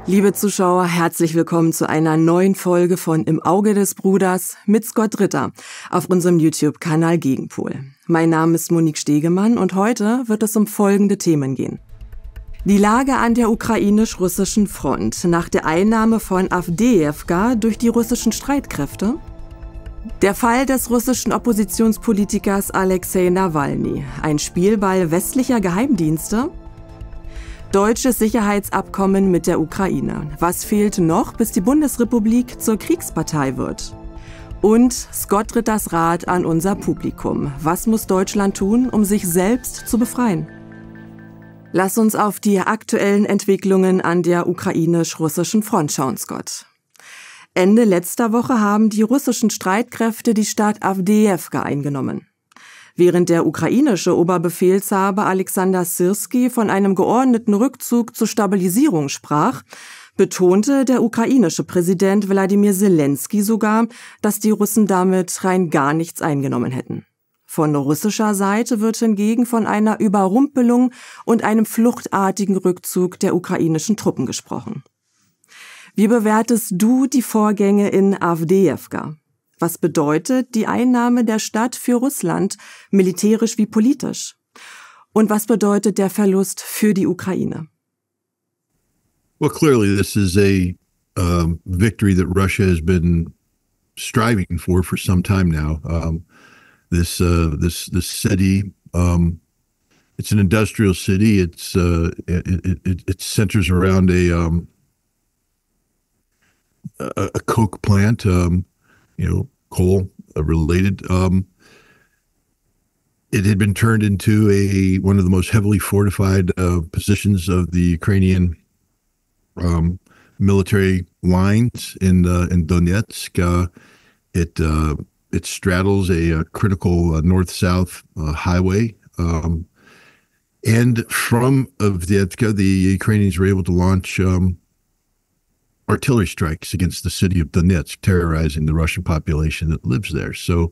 Liebe Zuschauer, herzlich willkommen zu einer neuen Folge von Im Auge des Bruders mit Scott Ritter auf unserem YouTube-Kanal Gegenpol. Mein Name ist Monique Stegemann und heute wird es um folgende Themen gehen. Die Lage an der ukrainisch-russischen Front nach der Einnahme von Awdejewka durch die russischen Streitkräfte. Der Fall des russischen Oppositionspolitikers Alexej Nawanly, ein Spielball westlicher Geheimdienste. Deutsches Sicherheitsabkommen mit der Ukraine. Was fehlt noch, bis die Bundesrepublik zur Kriegspartei wird? Und Scott Ritters Rat an unser Publikum. Was muss Deutschland tun, um sich selbst zu befreien? Lass uns auf die aktuellen Entwicklungen an der ukrainisch-russischen Front schauen, Scott. Ende letzter Woche haben die russischen Streitkräfte die Stadt Awdejewka eingenommen. Während der ukrainische Oberbefehlshaber Alexander Syrski von einem geordneten Rückzug zur Stabilisierung sprach, betonte der ukrainische Präsident Wladimir Selensky sogar, dass die Russen damit rein gar nichts eingenommen hätten. Von russischer Seite wird hingegen von einer Überrumpelung und einem fluchtartigen Rückzug der ukrainischen Truppen gesprochen. Wie bewertest du die Vorgänge in Awdejewka? Was bedeutet die Einnahme der Stadt für Russland, militärisch wie politisch? Und was bedeutet der Verlust für die Ukraine? Well, clearly this is a victory that Russia has been striving for some time now. This city, it's an industrial city. It centers around a coke plant. Coal related. It had been turned into one of the most heavily fortified positions of the Ukrainian military lines in Donetsk. It straddles a critical north-south highway. And from Avdiivka, the Ukrainians were able to launch artillery strikes against the city of Donetsk, terrorizing the Russian population that lives there. So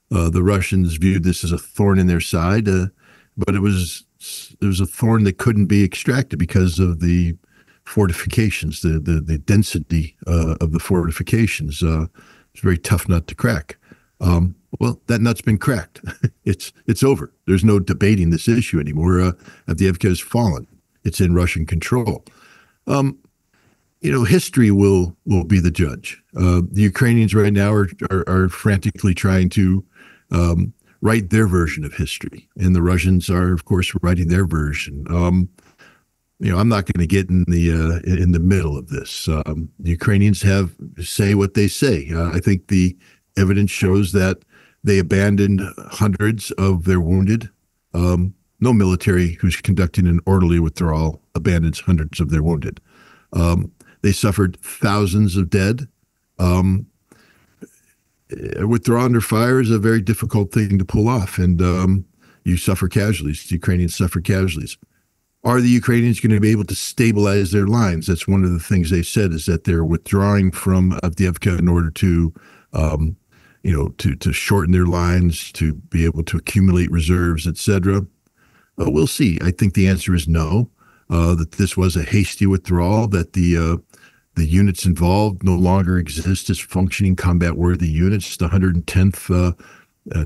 the Russians viewed this as a thorn in their side, but it was a thorn that couldn't be extracted because of the fortifications, the density of the fortifications. It's a very tough nut to crack. Well, that nut's been cracked. It's over. There's no debating this issue anymore. Avdiivka has fallen. It's in Russian control. History will be the judge. The Ukrainians right now are frantically trying to write their version of history, and the Russians are, of course, writing their version. I'm not going to get in the middle of this. The Ukrainians say what they say. I think the evidence shows that they abandoned hundreds of their wounded. No military who's conducting an orderly withdrawal abandons hundreds of their wounded. They suffered thousands of dead. Withdrawal under fire is a very difficult thing to pull off, and you suffer casualties. The Ukrainians suffer casualties. Are the Ukrainians going to be able to stabilize their lines? That's one of the things they said, is that they're withdrawing from Avdiivka in order to shorten their lines, to be able to accumulate reserves, etc. We'll see. I think the answer is no. That this was a hasty withdrawal, that the units involved no longer exist as functioning combat-worthy units. The 110th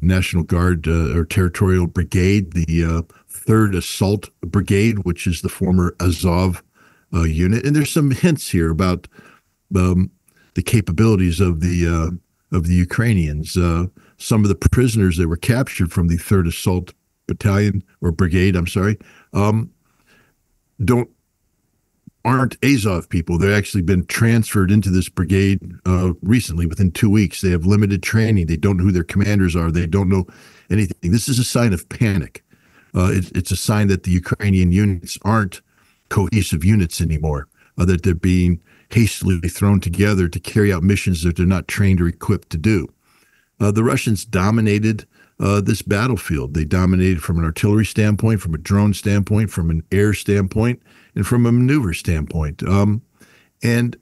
National Guard or Territorial Brigade, the 3rd Assault Brigade, which is the former Azov unit. And there's some hints here about the capabilities of the Ukrainians. Some of the prisoners that were captured from the 3rd Assault Battalion or Brigade, aren't Azov people. They've actually been transferred into this brigade recently, within 2 weeks. They have limited training. They don't know who their commanders are. They don't know anything. This is a sign of panic. It's a sign that the Ukrainian units aren't cohesive units anymore, that they're being hastily thrown together to carry out missions that they're not trained or equipped to do. The Russians dominated this battlefield. They dominated from an artillery standpoint, from a drone standpoint, from an air standpoint, and from a maneuver standpoint. And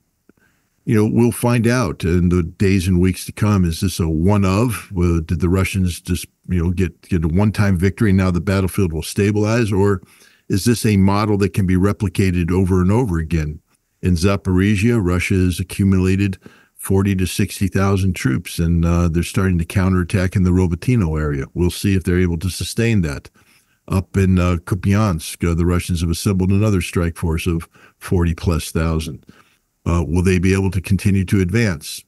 we'll find out in the days and weeks to come. Is this a one-of? Did the Russians just get a one-time victory and now the battlefield will stabilize? Or is this a model that can be replicated over and over again? In Zaporizhia, Russia has accumulated 40 to 60,000 troops, and they're starting to counterattack in the Robotyno area. We'll see if they're able to sustain that. Up in Kupiansk, the Russians have assembled another strike force of 40+ thousand. Will they be able to continue to advance?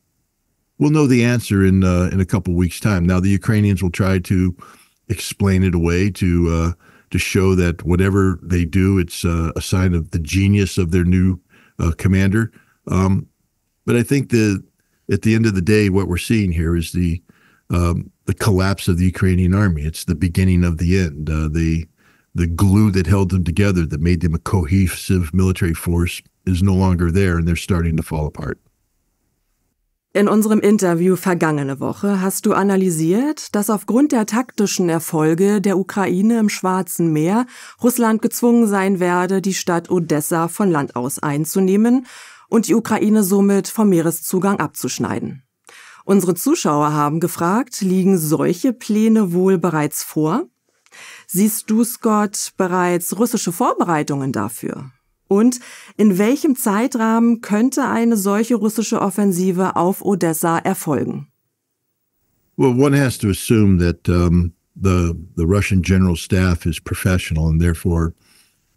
We'll know the answer in a couple weeks' time. Now, the Ukrainians will try to explain it away to show that whatever they do, it's a sign of the genius of their new commander. But I think at the end of the day, what we're seeing here is the collapse of the Ukrainian army. It's the beginning of the end. The glue that held them together, that made them a cohesive military force, is no longer there, and they're starting to fall apart. In unserem Interview vergangene Woche hast du analysiert, dass aufgrund der taktischen Erfolge der Ukraine im Schwarzen Meer Russland gezwungen sein werde, die Stadt Odessa von Land aus einzunehmen und die Ukraine somit vom Meereszugang abzuschneiden. Unsere Zuschauer haben gefragt, liegen solche Pläne wohl bereits vor? Siehst du, Scott, bereits russische Vorbereitungen dafür? Und in welchem Zeitrahmen könnte eine solche russische Offensive auf Odessa erfolgen? Well, one has to assume that the Russian general staff is professional, and therefore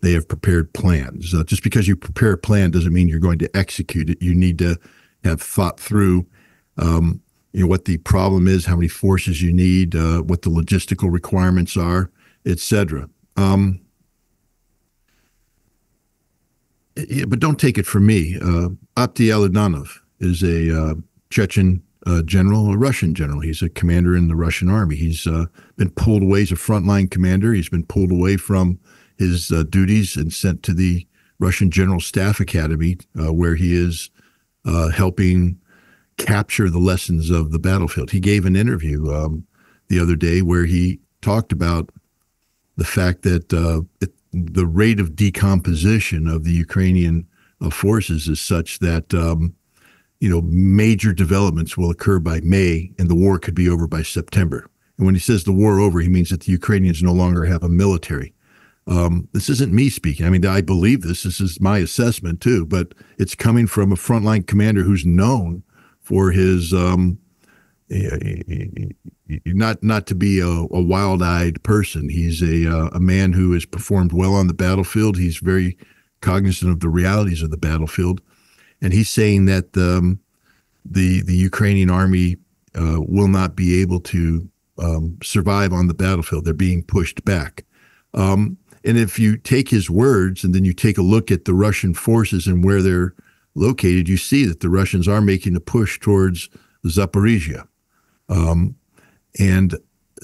they have prepared plans. Just because you prepare a plan doesn't mean you're going to execute it. You need to have thought through what the problem is, how many forces you need, what the logistical requirements are, etc. But don't take it from me. Abdi Aladanov is a Chechen general, a Russian general. He's a commander in the Russian army. He's been pulled away as a frontline commander. He's been pulled away from his duties and sent to the Russian General Staff Academy, where he is helping capture the lessons of the battlefield. He gave an interview the other day where he talked about the fact that the rate of decomposition of the Ukrainian forces is such that, major developments will occur by May and the war could be over by September. And when he says the war over, he means that the Ukrainians no longer have a military. This isn't me speaking. I mean, I believe this. This is my assessment too, but it's coming from a frontline commander who's known for his not to be a wild-eyed person. He's a man who has performed well on the battlefield. He's very cognizant of the realities of the battlefield, and he's saying that the Ukrainian army will not be able to survive on the battlefield. They're being pushed back. And if you take his words and then you take a look at the Russian forces and where they're located, you see that the Russians are making a push towards Zaporizhia. And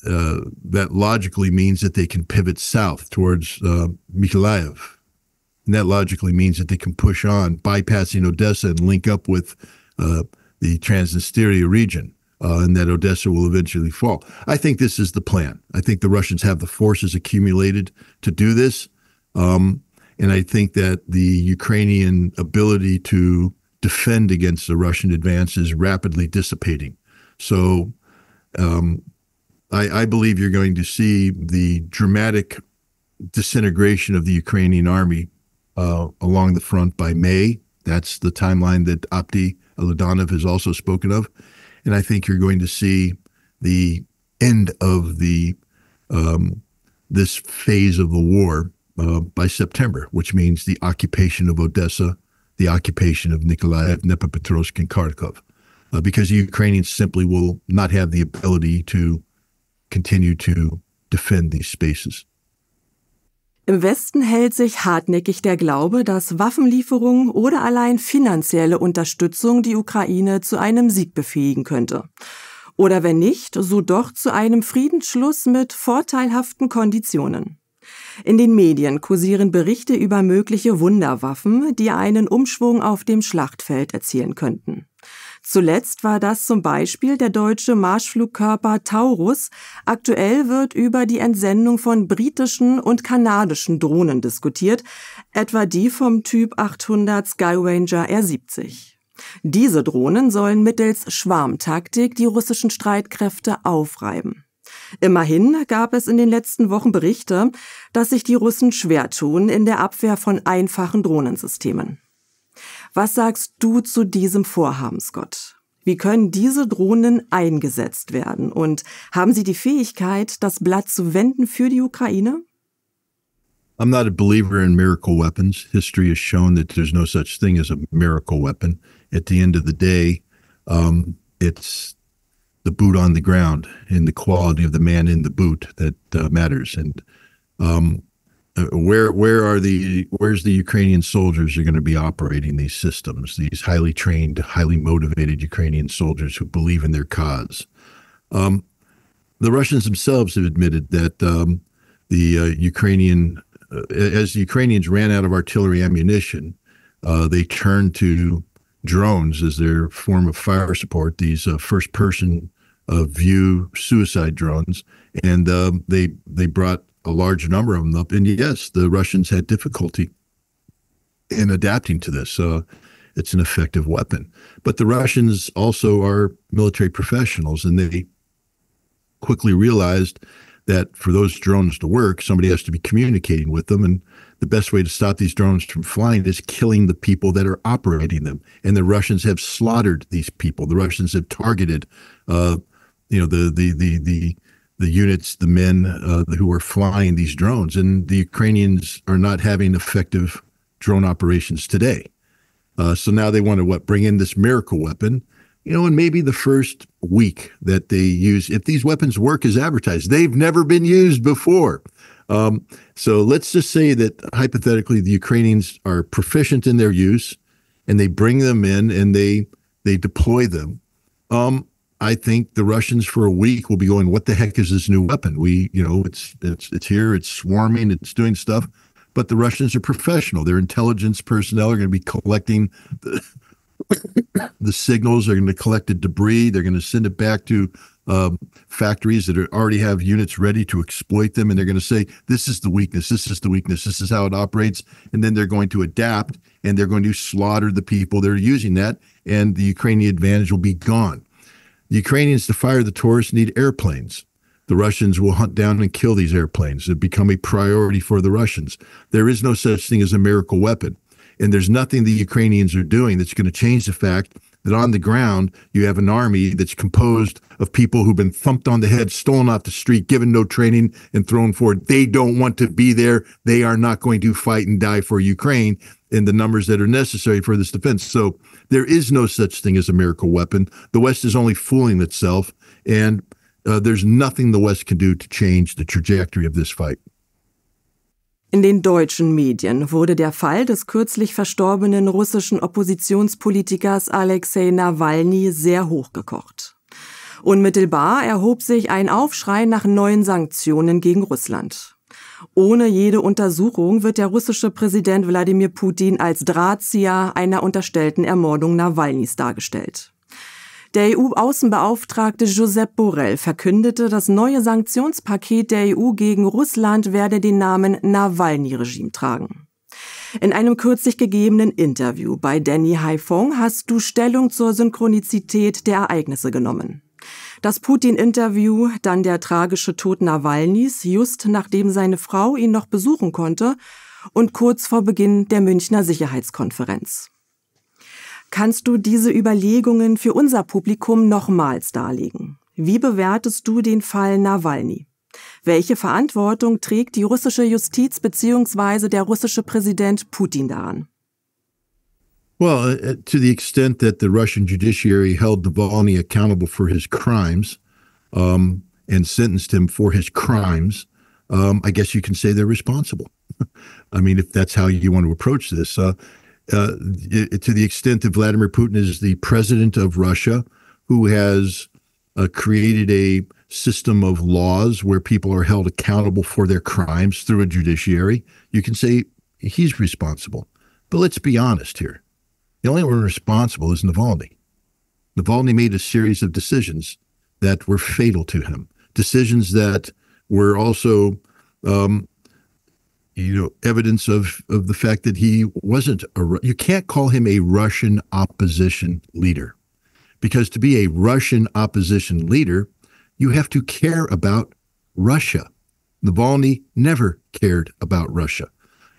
that logically means that they can pivot south towards Mykolaiv. And that logically means that they can push on, bypassing Odessa and link up with the Transnistria region, and that Odessa will eventually fall. I think this is the plan. I think the Russians have the forces accumulated to do this. And I think that the Ukrainian ability to defend against the Russian advance is rapidly dissipating. So I believe you're going to see the dramatic disintegration of the Ukrainian army along the front by May. That's the timeline that Abdi Aladanov has also spoken of. And I think you're going to see the end of this phase of the war by September, which means the occupation of Odessa, the occupation of Mykolaiv, Dnipropetrovsk, and Kharkov, because the Ukrainians simply will not have the ability to continue to defend these spaces. Im Westen hält sich hartnäckig der Glaube, dass Waffenlieferungen oder allein finanzielle Unterstützung die Ukraine zu einem Sieg befähigen könnte. Oder wenn nicht, so doch zu einem Friedensschluss mit vorteilhaften Konditionen. In den Medien kursieren Berichte über mögliche Wunderwaffen, die einen Umschwung auf dem Schlachtfeld erzielen könnten. Zuletzt war das zum Beispiel der deutsche Marschflugkörper Taurus. Aktuell wird über die Entsendung von britischen und kanadischen Drohnen diskutiert, etwa die vom Typ 800 Skyranger R-70. Diese Drohnen sollen mittels Schwarmtaktik die russischen Streitkräfte aufreiben. Immerhin gab es in den letzten Wochen Berichte, dass sich die Russen schwer tun in der Abwehr von einfachen Drohnensystemen. Was sagst du zu diesem Vorhaben, Scott? Wie können diese Drohnen eingesetzt werden? Und haben sie die Fähigkeit, das Blatt zu wenden für die Ukraine? I'm not a believer in miracle weapons. History has shown that there's no such thing as a miracle weapon. At the end of the day, it's the boot on the ground and the quality of the man in the boot that matters. And where's the Ukrainian soldiers who are going to be operating these systems? These highly trained, highly motivated Ukrainian soldiers who believe in their cause. The Russians themselves have admitted that as the Ukrainians ran out of artillery ammunition, they turned to drones as their form of fire support. These first-person view suicide drones, and they brought a large number of them up. And yes, the Russians had difficulty in adapting to this. It's an effective weapon. But the Russians also are military professionals, and they quickly realized that for those drones to work, somebody has to be communicating with them. And the best way to stop these drones from flying is killing the people that are operating them. And the Russians have slaughtered these people. The Russians have targeted, the units, the men who are flying these drones. And the Ukrainians are not having effective drone operations today. So now they want to, bring in this miracle weapon, and maybe the first week that they use, if these weapons work as advertised, they've never been used before. So let's just say that hypothetically the Ukrainians are proficient in their use and they bring them in and they deploy them. I think the Russians for a week will be going, what the heck is this new weapon? It's here, it's swarming, it's doing stuff, but the Russians are professional. Their intelligence personnel are going to be collecting the signals, they're going to collect the debris, they're going to send it back to factories that already have units ready to exploit them, and they're going to say, this is the weakness, this is the weakness, this is how it operates, and then they're going to adapt, and they're going to slaughter the people that are using that, and the Ukrainian advantage will be gone. The Ukrainians, to fire the Taurus, need airplanes. The Russians will hunt down and kill these airplanes. It become a priority for the Russians. There is no such thing as a miracle weapon. And there's nothing the Ukrainians are doing that's going to change the fact that on the ground, you have an army that's composed of people who've been thumped on the head, stolen off the street, given no training, and thrown forward. They don't want to be there. They are not going to fight and die for Ukraine in the numbers that are necessary for this defense. So there is no such thing as a miracle weapon. The West is only fooling itself, and there's nothing the West can do to change the trajectory of this fight. In den deutschen Medien wurde der Fall des kürzlich verstorbenen russischen Oppositionspolitikers Alexej Nawanly sehr hochgekocht. Unmittelbar erhob sich ein Aufschrei nach neuen Sanktionen gegen Russland. Ohne jede Untersuchung wird der russische Präsident Wladimir Putin als Drahtzieher einer unterstellten Ermordung Nawalnys dargestellt. Der EU-Außenbeauftragte Josep Borrell verkündete, das neue Sanktionspaket der EU gegen Russland werde den Namen Nawalny Regime tragen. In einem kürzlich gegebenen Interview bei Danny Haiphong hast du Stellung zur Synchronizität der Ereignisse genommen. Das Putin-Interview, dann der tragische Tod Nawalnys, just nachdem seine Frau ihn noch besuchen konnte und kurz vor Beginn der Münchner Sicherheitskonferenz. Kannst du diese Überlegungen für unser Publikum nochmals darlegen? Wie bewertest du den Fall Nawalny? Welche Verantwortung trägt die russische Justiz bzw. der russische Präsident Putin daran? Well, to the extent that the Russian judiciary held Nawalny accountable for his crimes and sentenced him for his crimes, I guess you can say they're responsible. I mean, if that's how you want to approach this. To the extent that Vladimir Putin is the president of Russia, who has created a system of laws where people are held accountable for their crimes through a judiciary, you can say he's responsible. But let's be honest here. The only one responsible is Nawalny. Nawalny made a series of decisions that were fatal to him, decisions that were also evidence of the fact that he wasn't you can't call him a Russian opposition leader, because to be a Russian opposition leader, you have to care about Russia. Nawalny never cared about Russia.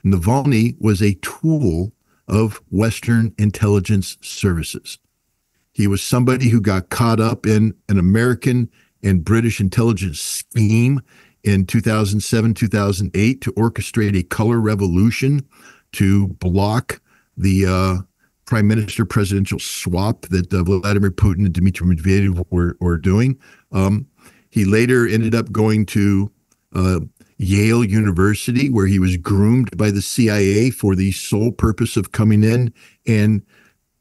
Nawalny was a tool of Western intelligence services. He was somebody who got caught up in an American and British intelligence scheme in 2007, 2008 to orchestrate a color revolution to block the prime minister presidential swap that Vladimir Putin and Dmitry Medvedev were doing. He later ended up going to Yale University, where he was groomed by the CIA for the sole purpose of coming in and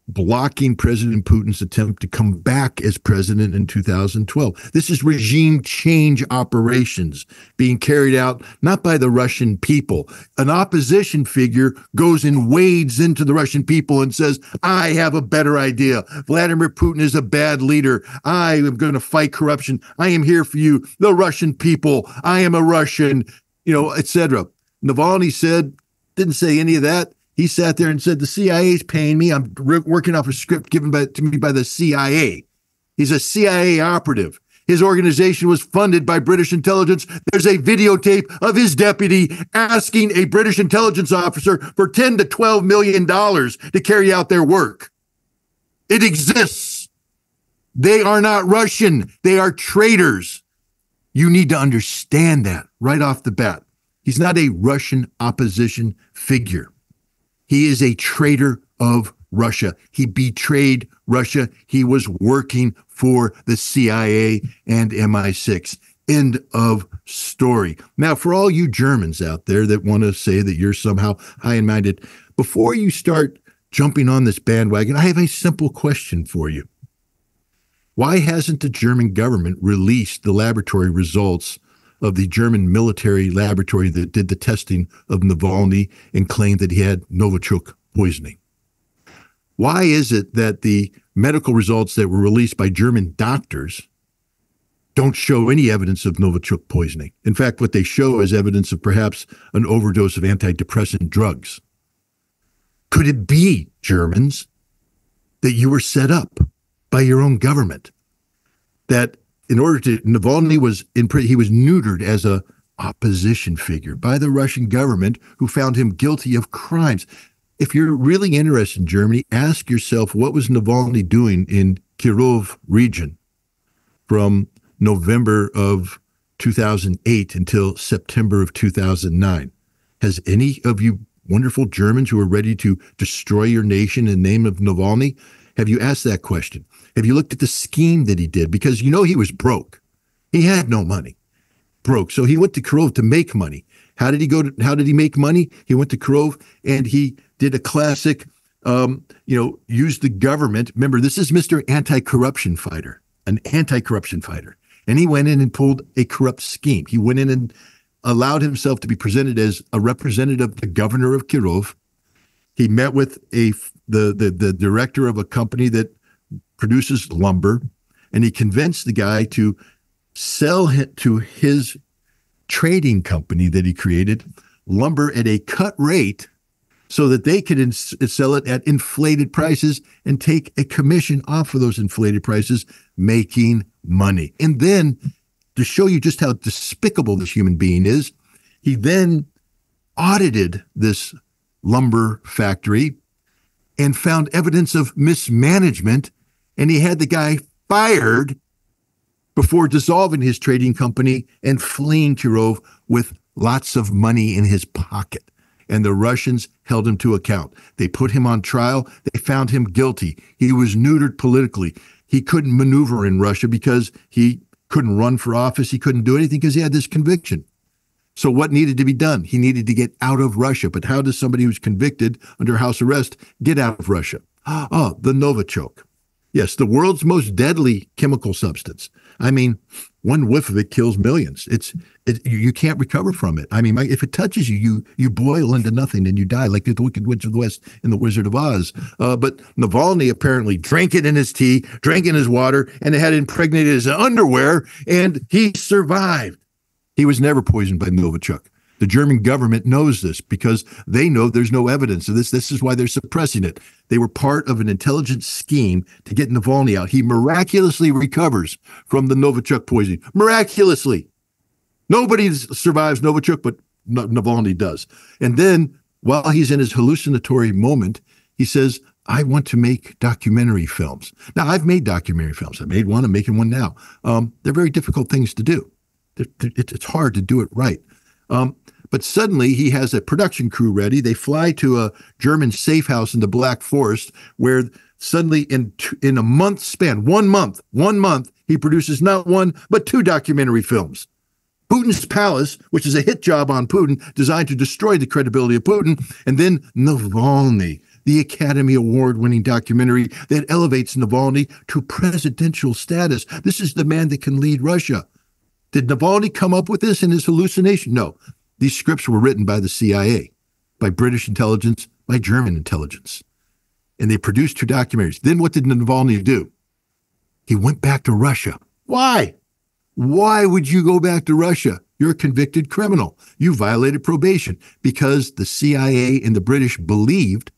blocking President Putin's attempt to come back as president in 2012. This is regime change operations being carried out not by the Russian people. An opposition figure goes and wades into the Russian people and says, I have a better idea. Vladimir Putin is a bad leader. I am going to fight corruption. I am here for you, the Russian people. I am a Russian, etc. Navalny didn't say any of that. He sat there and said, the CIA is paying me. I'm working off a script given to me by the CIA. He's a CIA operative. His organization was funded by British intelligence. There's a videotape of his deputy asking a British intelligence officer for $10 to $12 million to carry out their work. It exists. They are not Russian. They are traitors. You need to understand that right off the bat. He's not a Russian opposition figure. He is a traitor of Russia. He betrayed Russia. He was working for the CIA and MI6. End of story. Now, for all you Germans out there that want to say that you're somehow high and minded, before you start jumping on this bandwagon, I have a simple question for you. Why hasn't the German government released the laboratory results of the German military laboratory that did the testing of Navalny and claimed that he had Novichok poisoning? Why is it that the medical results that were released by German doctors don't show any evidence of Novichok poisoning? In fact, what they show is evidence of perhaps an overdose of antidepressant drugs. Could it be, Germans, that you were set up by your own government, that in order to, Navalny was he was neutered as a opposition figure by the Russian government, who found him guilty of crimes? If you're really interested in Germany, ask yourself, what was Navalny doing in Kirov region from November of 2008 until September of 2009? Has any of you wonderful Germans who are ready to destroy your nation in the name of Navalny, have you asked that question? Have you looked at the scheme that he did? Because he was broke. He had no money. Broke. So he went to Kirov to make money. How did he make money? He went to Kirov and he did a classic, used the government. Remember, this is Mr. Anti-Corruption Fighter, an anti-corruption fighter. And he went in and pulled a corrupt scheme. He went in and allowed himself to be presented as a representative of the governor of Kirov. He met with the director of a company that produces lumber, and he convinced the guy to sell to his trading company that he created lumber at a cut rate so that they could sell it at inflated prices and take a commission off of those inflated prices, making money. And then, to show you just how despicable this human being is, he then audited this lumber factory and found evidence of mismanagement, and he had the guy fired before dissolving his trading company and fleeing Kirov with lots of money in his pocket. And the Russians held him to account. They put him on trial. They found him guilty. He was neutered politically. He couldn't maneuver in Russia because he couldn't run for office. He couldn't do anything because he had this conviction. So what needed to be done? He needed to get out of Russia. But how does somebody who's convicted under house arrest get out of Russia? Oh, the Novichok. Yes, the world's most deadly chemical substance. I mean, one whiff of it kills millions. You can't recover from it. I mean, if it touches you, you boil into nothing and you die, like the Wicked Witch of the West in The Wizard of Oz. But Navalny apparently drank it in his tea, drank in his water, and it had impregnated his underwear, and he survived. He was never poisoned by Novichok. The German government knows this because they know there's no evidence of this. This is why they're suppressing it. They were part of an intelligence scheme to get Navalny out. He miraculously recovers from the Novichok poisoning. Miraculously. Nobody survives Novichok, but Navalny does. And then, while he's in his hallucinatory moment, He says, I want to make documentary films. Now, I've made documentary films. I made one. I'm making one now. They're very difficult things to do. It's hard to do it right. But suddenly he has a production crew ready. They fly to a German safe house in the Black Forest where suddenly in a month span, 1 month, he produces not one, but 2 documentary films. Putin's Palace, which is a hit job on Putin, designed to destroy the credibility of Putin, and then Nawalny, the Academy Award-winning documentary that elevates Nawalny to presidential status. This is the man that can lead Russia. Did Nawalny come up with this in his hallucination? No. These scripts were written by the CIA, by British intelligence, by German intelligence. And they produced 2 documentaries. Then what did Nawalny do? He went back to Russia. Why? Why would you go back to Russia? You're a convicted criminal. You violated probation. Because the CIA and the British believed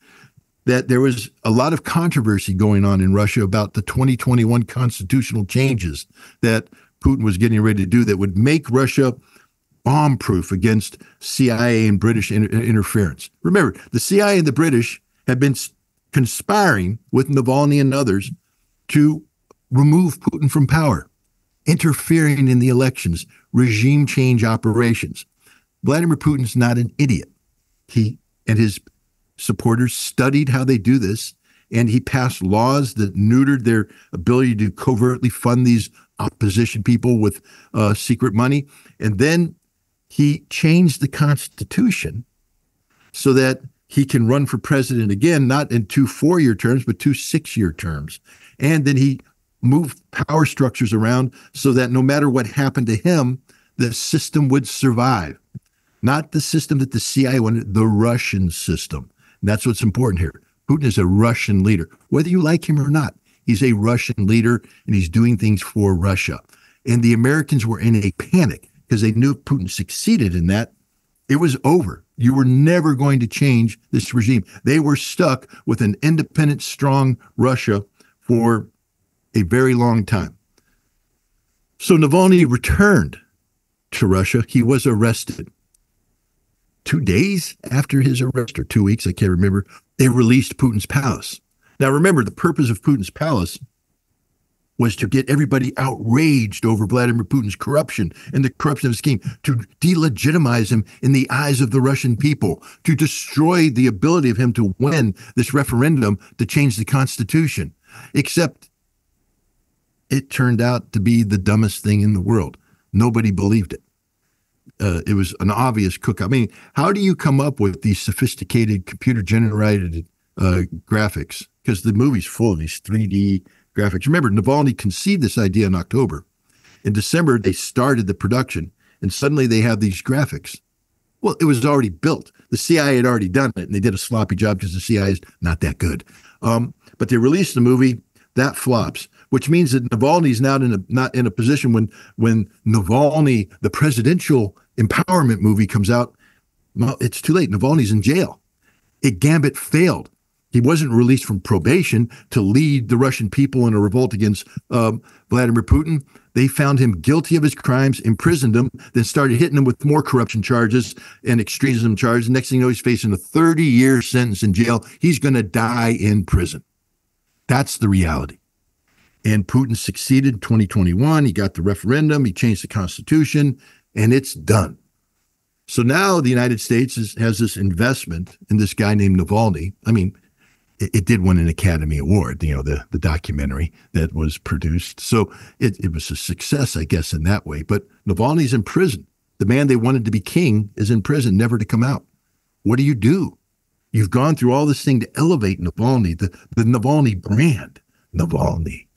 that there was a lot of controversy going on in Russia about the 2021 constitutional changes that Putin was getting ready to do that would make Russia bomb-proof against CIA and British interference. Remember, the CIA and the British have been conspiring with Nawalny and others to remove Putin from power, interfering in the elections, regime change operations. Vladimir Putin's not an idiot. He and his supporters studied how they do this, and he passed laws that neutered their ability to covertly fund these opposition people with secret money. And then he changed the Constitution so that he can run for president again, not in 2 4-year terms, but 2 6-year terms. And then he moved power structures around so that no matter what happened to him, the system would survive. Not the system that the CIA wanted, the Russian system. And that's what's important here. Putin is a Russian leader, whether you like him or not. He's a Russian leader, and he's doing things for Russia. And the Americans were in a panic because they knew if Putin succeeded in that, it was over. You were never going to change this regime. They were stuck with an independent, strong Russia for a very long time. So Nawalny returned to Russia. He was arrested. 2 days after his arrest, or 2 weeks, I can't remember, they released Putin's Palace. Now, remember, the purpose of Putin's Palace was to get everybody outraged over Vladimir Putin's corruption and the corruption of his scheme, to delegitimize him in the eyes of the Russian people, to destroy the ability of him to win this referendum to change the Constitution. Except it turned out to be the dumbest thing in the world. Nobody believed it. It was an obvious cook. I mean, how do you come up with these sophisticated computer-generated graphics? Because the movie's full of these 3D graphics. Remember, Nawalny conceived this idea in October. In December, they started the production, and suddenly they have these graphics. Well, it was already built. The CIA had already done it, and they did a sloppy job because the CIA is not that good. But they released the movie. That flops, which means that Navalny's not in a position when Nawalny, the presidential empowerment movie, comes out. Well, it's too late. Navalny's in jail. Gambit failed. He wasn't released from probation to lead the Russian people in a revolt against Vladimir Putin. They found him guilty of his crimes, imprisoned him, then started hitting him with more corruption charges and extremism charges. Next thing you know, he's facing a 30-year sentence in jail. He's going to die in prison. That's the reality. And Putin succeeded in 2021. He got the referendum. He changed the Constitution, and it's done. So now the United States has this investment in this guy named Nawalny. I mean, it did win an Academy Award, the documentary that was produced. So it was a success, I guess, in that way. But Nawalny's in prison. The man they wanted to be king is in prison, never to come out. What do? You've gone through all this thing to elevate Nawalny, the Nawalny brand. Nawalny,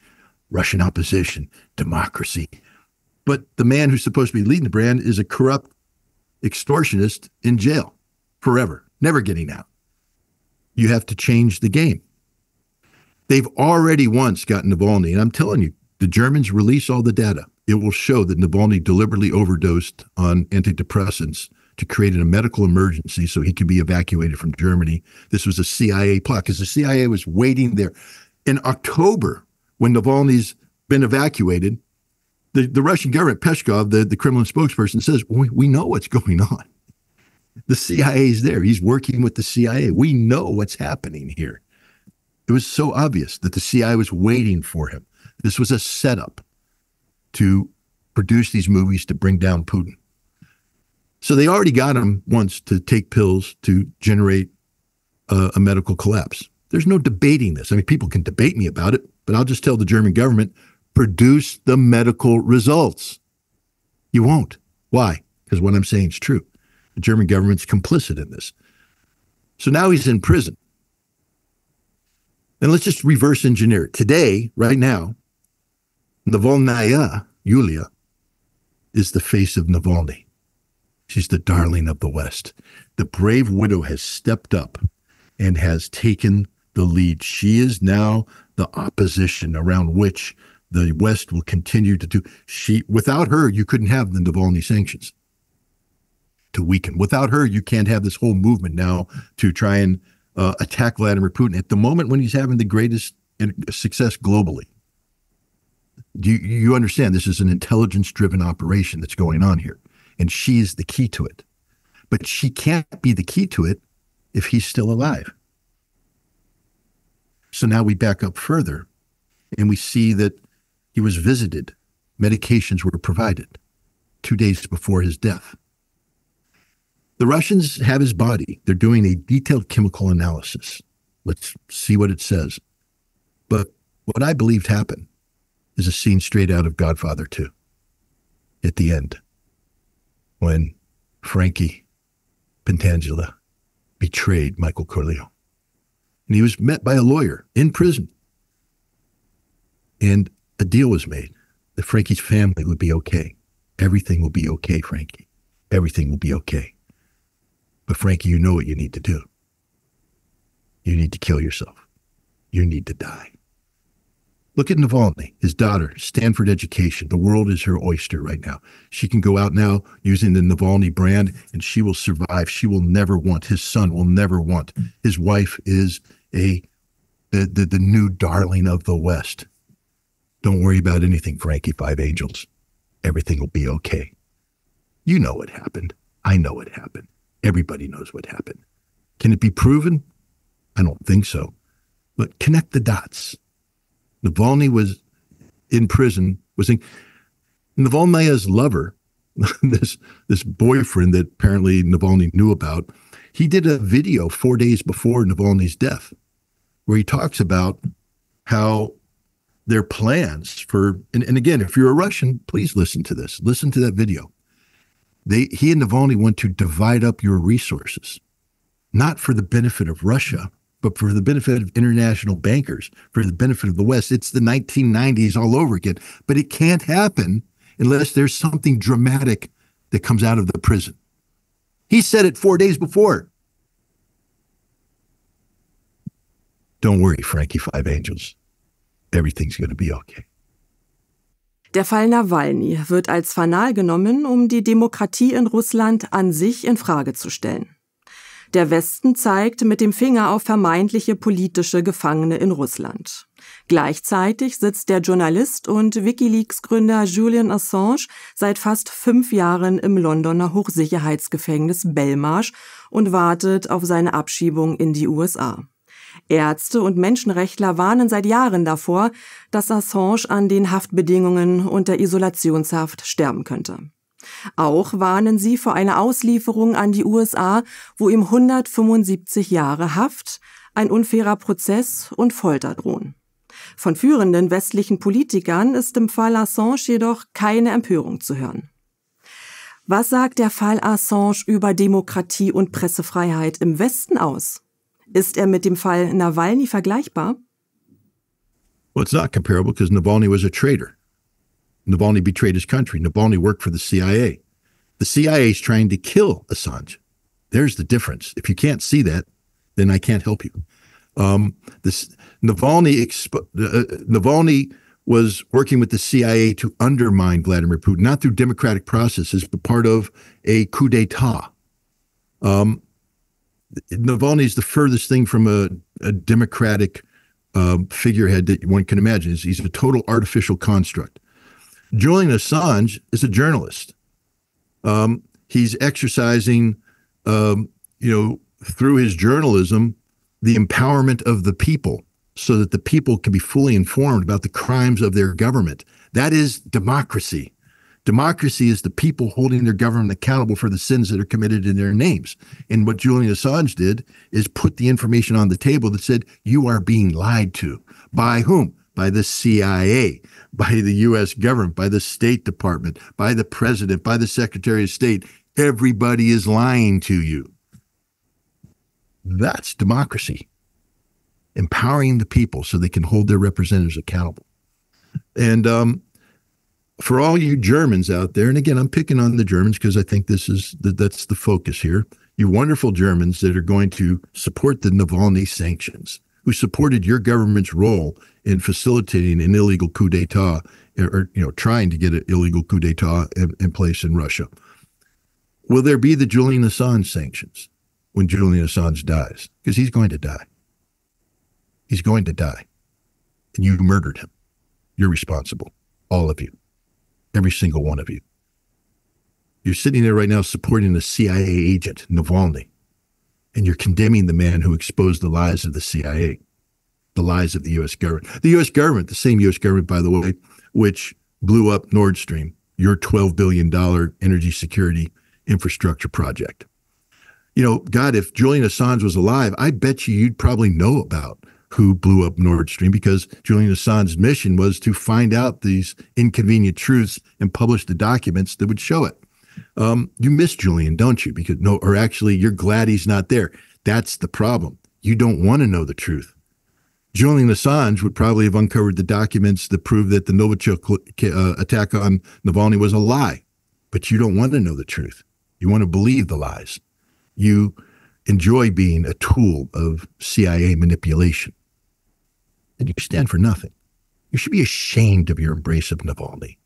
Russian opposition, democracy. But the man who's supposed to be leading the brand is a corrupt extortionist in jail forever, never getting out. You have to change the game. They've already once gotten Nawalny, and I'm telling you, the Germans release all the data. It will show that Nawalny deliberately overdosed on antidepressants to create a medical emergency so he could be evacuated from Germany. This was a CIA plot because the CIA was waiting there. In October, when Navalny's been evacuated, the Russian government, Peskov, the Kremlin spokesperson, says, we know what's going on. The CIA is there. He's working with the CIA. We know what's happening here. It was so obvious that the CIA was waiting for him. This was a setup to produce these movies to bring down Putin. So they already got him once to take pills to generate a medical collapse. There's no debating this. I mean, people can debate me about it, but I'll just tell the German government, produce the medical results. You won't. Why? Because what I'm saying is true. The German government's complicit in this. So now he's in prison. And let's just reverse engineer it. Today, right now, Nawalny, Yulia, is the face of Navalny. She's the darling of the West. The brave widow has stepped up and has taken the lead. She is now the opposition around which the West will continue to do. Without her, you couldn't have the Navalny sanctions to weaken. Without her, you can't have this whole movement now to try and attack Vladimir Putin at the moment when he's having the greatest success globally. You understand this is an intelligence-driven operation that's going on here, and she is the key to it. But she can't be the key to it if he's still alive. So now we back up further, and we see that he was visited. Medications were provided 2 days before his death. The Russians have his body. They're doing a detailed chemical analysis. Let's see what it says. But what I believed happened is a scene straight out of Godfather 2 at the end, when Frankie Pentangela betrayed Michael Corleone. And he was met by a lawyer in prison. And a deal was made that Frankie's family would be okay. Everything will be okay, Frankie. Everything will be okay. But Frankie, you know what you need to do. You need to kill yourself. You need to die. Look at Navalny, his daughter, Stanford education. The world is her oyster right now. She can go out now using the Navalny brand and she will survive. She will never want, his son will never want. His wife is the new darling of the West. Don't worry about anything, Frankie, Five Angels. Everything will be okay. You know what happened. I know what happened. Everybody knows what happened. Can it be proven? I don't think so. But connect the dots. Navalny was in prison, Navalny's lover, this boyfriend that apparently Navalny knew about. He did a video 4 days before Navalny's death where he talks about how their plans for, and again, if you're a Russian, please listen to this. Listen to that video. He and Navalny want to divide up your resources, not for the benefit of Russia, but for the benefit of international bankers, for the benefit of the West. It's the 1990s all over again. But it can't happen unless there's something dramatic that comes out of the prison. He said it 4 days before. Don't worry, Frankie, Five Angels. Everything's going to be okay. Der Fall Nawalny wird als Fanal genommen, um die Demokratie in Russland an sich in Frage zu stellen. Der Westen zeigt mit dem Finger auf vermeintliche politische Gefangene in Russland. Gleichzeitig sitzt der Journalist und WikiLeaks-Gründer Julian Assange seit fast 5 Jahren im Londoner Hochsicherheitsgefängnis Belmarsh und wartet auf seine Abschiebung in die USA. Ärzte und Menschenrechtler warnen seit Jahren davor, dass Assange an den Haftbedingungen und der Isolationshaft sterben könnte. Auch warnen sie vor einer Auslieferung an die USA, wo ihm 175 Jahre Haft, ein unfairer Prozess und Folter drohen. Von führenden westlichen Politikern ist im Fall Assange jedoch keine Empörung zu hören. Was sagt der Fall Assange über Demokratie und Pressefreiheit im Westen aus? Ist er mit dem Fall Nawalny vergleichbar? Well, it's not comparable because Nawalny was a traitor. Nawalny betrayed his country. Nawalny worked for the CIA. The CIA is trying to kill Assange. There's the difference. If you can't see that, then I can't help you. Nawalny was working with the CIA to undermine Vladimir Putin, not through democratic processes, but part of a coup d'etat. Navalny is the furthest thing from a democratic figurehead that one can imagine. He's a total artificial construct. Julian Assange is a journalist. He's exercising, through his journalism, the empowerment of the people so that the people can be fully informed about the crimes of their government. That is democracy. Democracy is the people holding their government accountable for the sins that are committed in their names. And what Julian Assange did is put the information on the table that said, you are being lied to. By whom? By the CIA, by the U.S. government, by the State Department, by the president, by the Secretary of State. Everybody is lying to you. That's democracy. Empowering the people so they can hold their representatives accountable. And for all you Germans out there, and again, I'm picking on the Germans because I think that's the focus here, you wonderful Germans that are going to support the Nawalny sanctions, who supported your government's role in facilitating an illegal coup d'etat, or trying to get an illegal coup d'etat in place in Russia. Will there be the Julian Assange sanctions when Julian Assange dies? Because he's going to die. He's going to die. And you murdered him. You're responsible. All of you. Every single one of you. You're sitting there right now supporting a CIA agent, Nawalny, and you're condemning the man who exposed the lies of the CIA, the lies of the U.S. government. The U.S. government, the same U.S. government, by the way, which blew up Nord Stream, your $12 billion energy security infrastructure project. God, if Julian Assange was alive, I bet you'd probably know about who blew up Nord Stream, because Julian Assange's mission was to find out these inconvenient truths and publish the documents that would show it. You miss Julian, don't you? Or actually, you're glad he's not there. That's the problem. You don't want to know the truth. Julian Assange would probably have uncovered the documents that prove that the Novichok attack on Nawalny was a lie. But you don't want to know the truth. You want to believe the lies. You enjoy being a tool of CIA manipulation. And you stand for nothing. You should be ashamed of your embrace of Nawalny.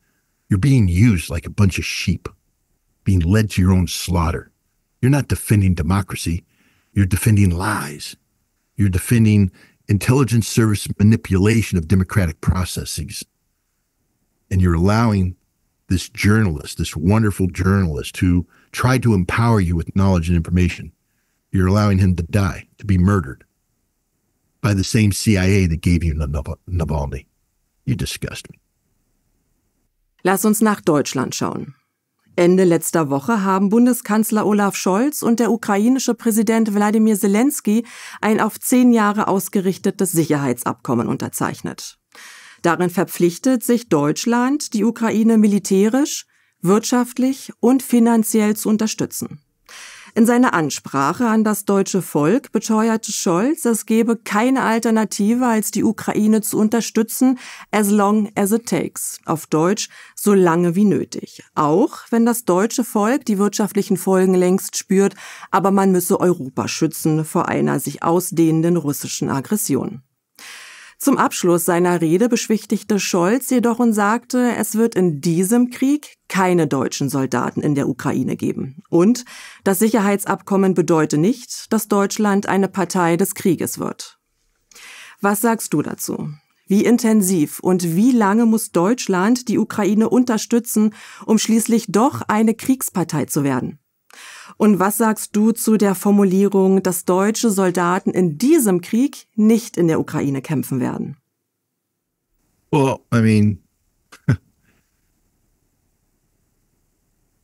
You're being used like a bunch of sheep, being led to your own slaughter. You're not defending democracy. You're defending lies. You're defending intelligence service manipulation of democratic processes. And you're allowing this journalist, this wonderful journalist who tried to empower you with knowledge and information, you're allowing him to die, to be murdered by the same CIA that gave you Nawalny. You disgust me. Lass uns nach Deutschland schauen. Ende letzter Woche haben Bundeskanzler Olaf Scholz und der ukrainische Präsident Wladimir Zelensky ein auf 10 Jahre ausgerichtetes Sicherheitsabkommen unterzeichnet. Darin verpflichtet sich Deutschland, die Ukraine militärisch, wirtschaftlich und finanziell zu unterstützen. In seiner Ansprache an das deutsche Volk beteuerte Scholz, es gebe keine Alternative, als die Ukraine zu unterstützen, as long as it takes. Auf Deutsch, so lange wie nötig. Auch wenn das deutsche Volk die wirtschaftlichen Folgen längst spürt, aber man müsse Europa schützen vor einer sich ausdehnenden russischen Aggression. Zum Abschluss seiner Rede beschwichtigte Scholz jedoch und sagte, es wird in diesem Krieg keine deutschen Soldaten in der Ukraine geben. Und das Sicherheitsabkommen bedeute nicht, dass Deutschland eine Partei des Krieges wird. Was sagst du dazu? Wie intensiv und wie lange muss Deutschland die Ukraine unterstützen, um schließlich doch eine Kriegspartei zu werden? Und was sagst du zu der Formulierung, dass deutsche Soldaten in diesem Krieg nicht in der Ukraine kämpfen werden? Well, I mean,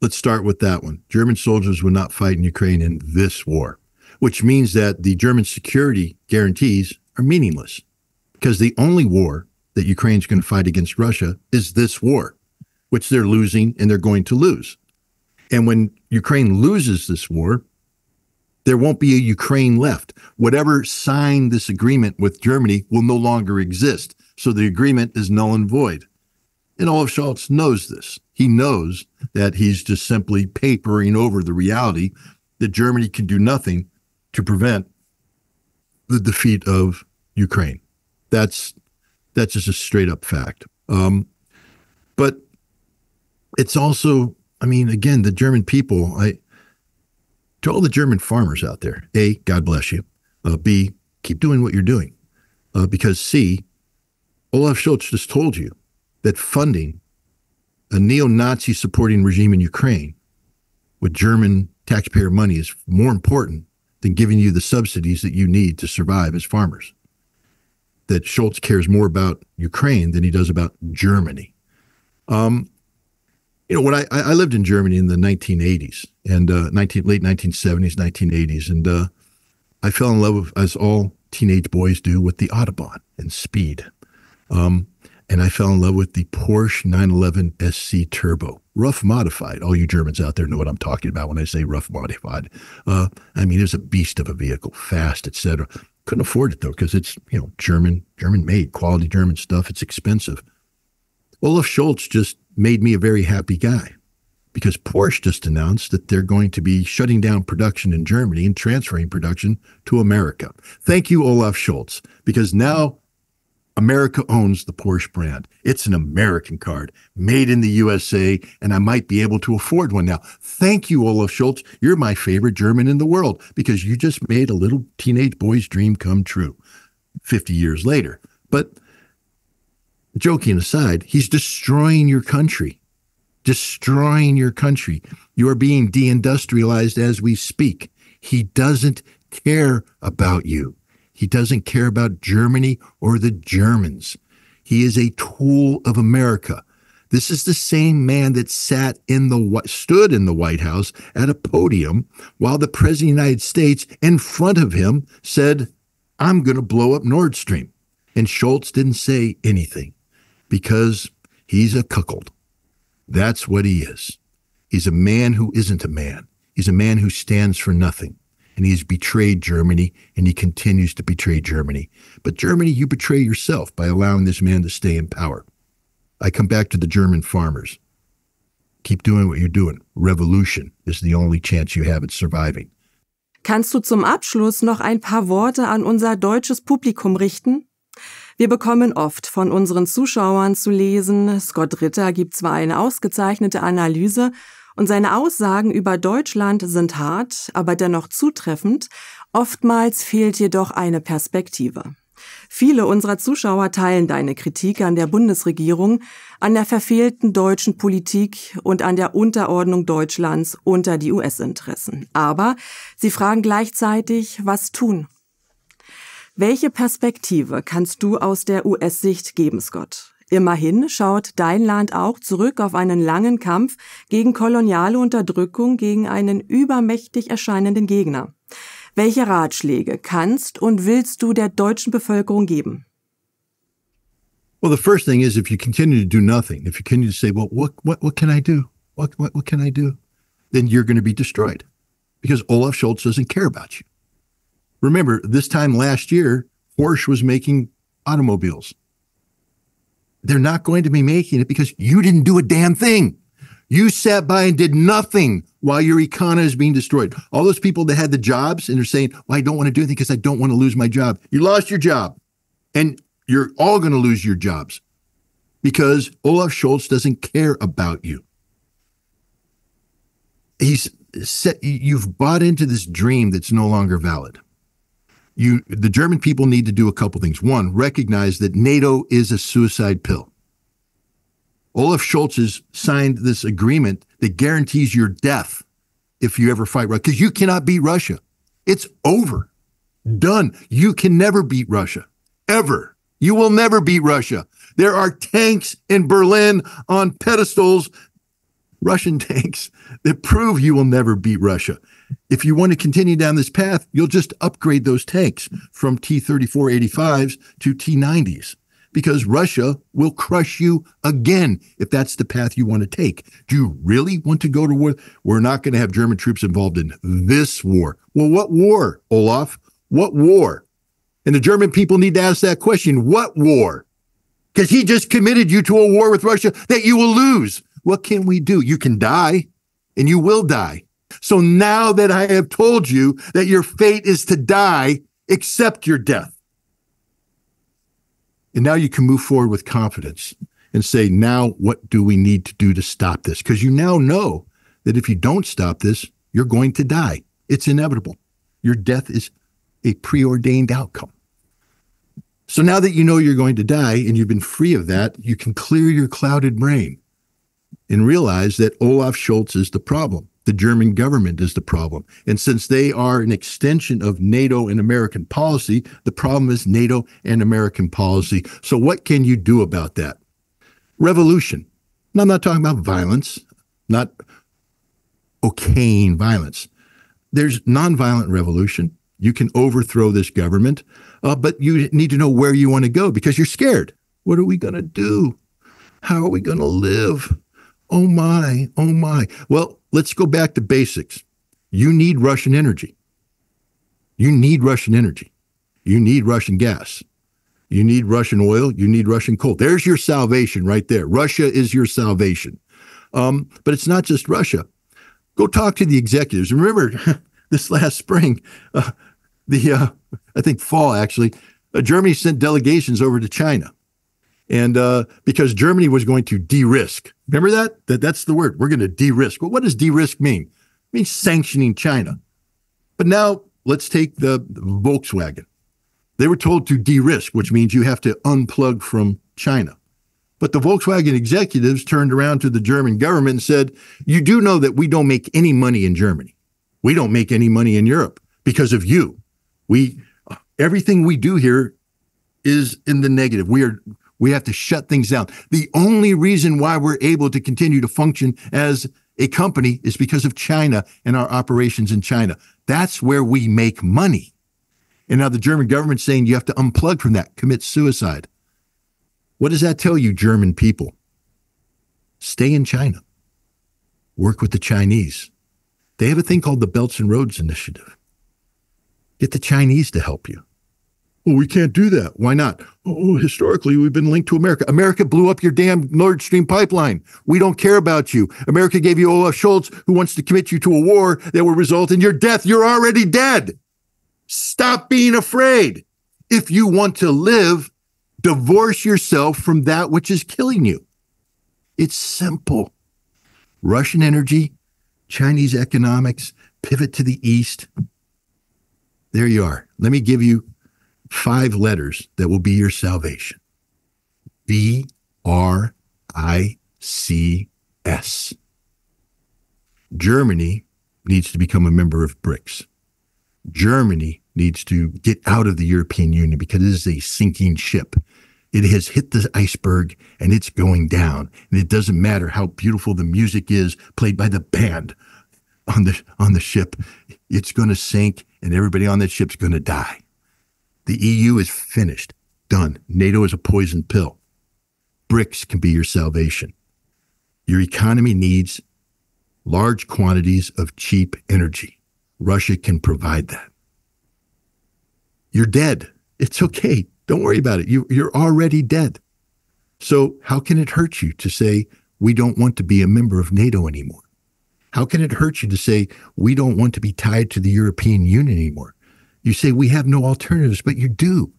let's start with that one. German soldiers will not fight in Ukraine in this war, which means that the German security guarantees are meaningless, because the only war that Ukraine's going to fight against Russia is this war, which they're losing and they're going to lose. And when Ukraine loses this war, there won't be a Ukraine left. Whatever signed this agreement with Germany will no longer exist. So the agreement is null and void. And Olaf Scholz knows this. He knows that he's just simply papering over the reality that Germany can do nothing to prevent the defeat of Ukraine. That's just a straight up fact. But it's also, I mean, again, the German people, to all the German farmers out there, A, God bless you. B, keep doing what you're doing. Because C, Olaf Scholz just told you that funding a neo-Nazi supporting regime in Ukraine with German taxpayer money is more important than giving you the subsidies that you need to survive as farmers. that Scholz cares more about Ukraine than he does about Germany. When I lived in Germany in the 1980s and late 1970s, 1980s, and I fell in love with, as all teenage boys do, with the Autobahn and speed. And I fell in love with the Porsche 911 SC Turbo, rough modified. All you Germans out there know what I'm talking about when I say rough modified. It was a beast of a vehicle, fast, etc. Couldn't afford it though, because it's German made, quality German stuff. It's expensive. Olaf Scholz just made me a very happy guy, because Porsche just announced that they're going to be shutting down production in Germany and transferring production to America. Thank you, Olaf Scholz, because now America owns the Porsche brand. It's an American car, made in the USA, and I might be able to afford one now. Thank you, Olaf Scholz. You're my favorite German in the world, because you just made a little teenage boy's dream come true 50 years later. But joking aside, he's destroying your country. Destroying your country. You are being deindustrialized as we speak. He doesn't care about you. He doesn't care about Germany or the Germans. He is a tool of America. This is the same man that stood in the White House at a podium while the President of the United States in front of him said, I'm going to blow up Nord Stream. And Scholz didn't say anything because he's a cuckold. That's what he is. He's a man who isn't a man. He's a man who stands for nothing. And he's betrayed Germany, and he continues to betray Germany. But Germany, you betray yourself by allowing this man to stay in power. I come back to the German farmers. Keep doing what you're doing. Revolution is the only chance you have at surviving. Kannst du zum Abschluss noch ein paar Worte an unser deutsches Publikum richten? Wir bekommen oft von unseren Zuschauern zu lesen, Scott Ritter gibt zwar eine ausgezeichnete Analyse und seine Aussagen über Deutschland sind hart, aber dennoch zutreffend, oftmals fehlt jedoch eine Perspektive. Viele unserer Zuschauer teilen deine Kritik an der Bundesregierung, an der verfehlten deutschen Politik und an der Unterordnung Deutschlands unter die US-Interessen. Aber sie fragen gleichzeitig, was tun? Welche Perspektive kannst du aus der US-Sicht geben, Scott? Immerhin schaut dein Land auch zurück auf einen langen Kampf gegen koloniale Unterdrückung, gegen einen übermächtig erscheinenden Gegner. Welche Ratschläge kannst und willst du der deutschen Bevölkerung geben? Well, the first thing is, if you continue to do nothing, if you continue to say, well, what can I do? What can I do? Then you're going to be destroyed, because Olaf Scholz doesn't care about you. Remember, this time last year, Porsche was making automobiles. They're not going to be making it because you didn't do a damn thing. You sat by and did nothing while your economy is being destroyed. All those people that had the jobs and they're saying, well, I don't want to do anything because I don't want to lose my job. You lost your job. And you're all going to lose your jobs because Olaf Scholz doesn't care about you. You've bought into this dream that's no longer valid. The German people need to do a couple things. One, recognize that NATO is a suicide pill. Olaf Scholz has signed this agreement that guarantees your death if you ever fight Russia, because you cannot beat Russia. It's over. Done. You can never beat Russia. Ever. You will never beat Russia. There are tanks in Berlin on pedestals, Russian tanks, that prove you will never beat Russia. If you want to continue down this path, you'll just upgrade those tanks from T-34-85s to T-90s, because Russia will crush you again if that's the path you want to take. Do you really want to go to war? We're not going to have German troops involved in this war. Well, what war, Olaf? What war? And the German people need to ask that question. What war? Because he just committed you to a war with Russia that you will lose. What can we do? You can die, and you will die. So now that I have told you that your fate is to die, accept your death. And now you can move forward with confidence and say, now what do we need to do to stop this? Because you now know that if you don't stop this, you're going to die. It's inevitable. Your death is a preordained outcome. So now that you know you're going to die and you've been free of that, you can clear your clouded brain and realize that Olaf Scholz is the problem. The German government is the problem. And since they are an extension of NATO and American policy, the problem is NATO and American policy. So what can you do about that? Revolution. And I'm not talking about violence, not okaying violence. There's nonviolent revolution. You can overthrow this government, but you need to know where you want to go because you're scared. What are we going to do? How are we going to live? Oh my, oh my. Well, let's go back to basics. You need Russian energy. You need Russian energy. You need Russian gas. You need Russian oil. You need Russian coal. There's your salvation right there. Russia is your salvation. But it's not just Russia. Go talk to the executives. Remember this last spring, I think fall actually, Germany sent delegations over to China. And because Germany was going to de-risk. Remember that? That's the word. We're going to de-risk. Well, what does de-risk mean? It means sanctioning China. But now let's take the Volkswagen. They were told to de-risk, which means you have to unplug from China. But the Volkswagen executives turned around to the German government and said, you do know that we don't make any money in Germany. We don't make any money in Europe because of you. Everything we do here is in the negative. We have to shut things down. The only reason why we're able to continue to function as a company is because of China and our operations in China. That's where we make money. And now the German government's saying you have to unplug from that, commit suicide. What does that tell you, German people? Stay in China. Work with the Chinese. They have a thing called the Belts and Roads Initiative. Get the Chinese to help you. Well, we can't do that. Why not? Oh, historically, we've been linked to America. America blew up your damn Nord Stream pipeline. We don't care about you. America gave you Olaf Scholz, who wants to commit you to a war that will result in your death. You're already dead. Stop being afraid. If you want to live, divorce yourself from that which is killing you. It's simple. Russian energy, Chinese economics, pivot to the East. There you are. Let me give you 5 letters that will be your salvation. VRICS. Germany needs to become a member of BRICS. Germany needs to get out of the European Union because it is a sinking ship. It has hit the iceberg and it's going down. And it doesn't matter how beautiful the music is played by the band on the ship. It's going to sink and everybody on that ship's going to die. The EU is finished, done. NATO is a poison pill. BRICS can be your salvation. Your economy needs large quantities of cheap energy. Russia can provide that. You're dead. It's okay. Don't worry about it. You're already dead. So how can it hurt you to say, we don't want to be a member of NATO anymore? How can it hurt you to say, we don't want to be tied to the European Union anymore? You say, we have no alternatives, but you do.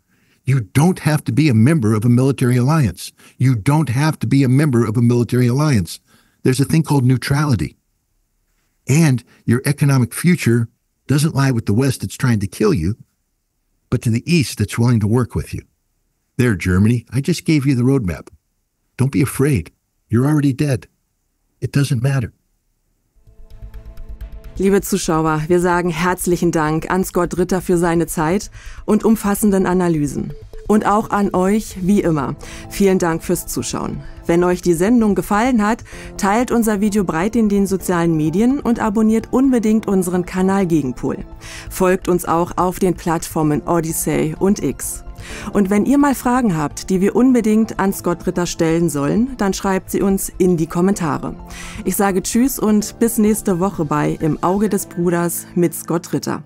You don't have to be a member of a military alliance. You don't have to be a member of a military alliance. There's a thing called neutrality. And your economic future doesn't lie with the West that's trying to kill you, but to the East that's willing to work with you. There, Germany, I just gave you the roadmap. Don't be afraid. You're already dead. It doesn't matter. Liebe Zuschauer, wir sagen herzlichen Dank an Scott Ritter für seine Zeit und umfassenden Analysen. Und auch an euch, wie immer. Vielen Dank fürs Zuschauen. Wenn euch die Sendung gefallen hat, teilt unser Video breit in den sozialen Medien und abonniert unbedingt unseren Kanal Gegenpol. Folgt uns auch auf den Plattformen Odyssey und X. Und wenn ihr mal Fragen habt, die wir unbedingt an Scott Ritter stellen sollen, dann schreibt sie uns in die Kommentare. Ich sage Tschüss und bis nächste Woche bei Im Auge des Bruders mit Scott Ritter.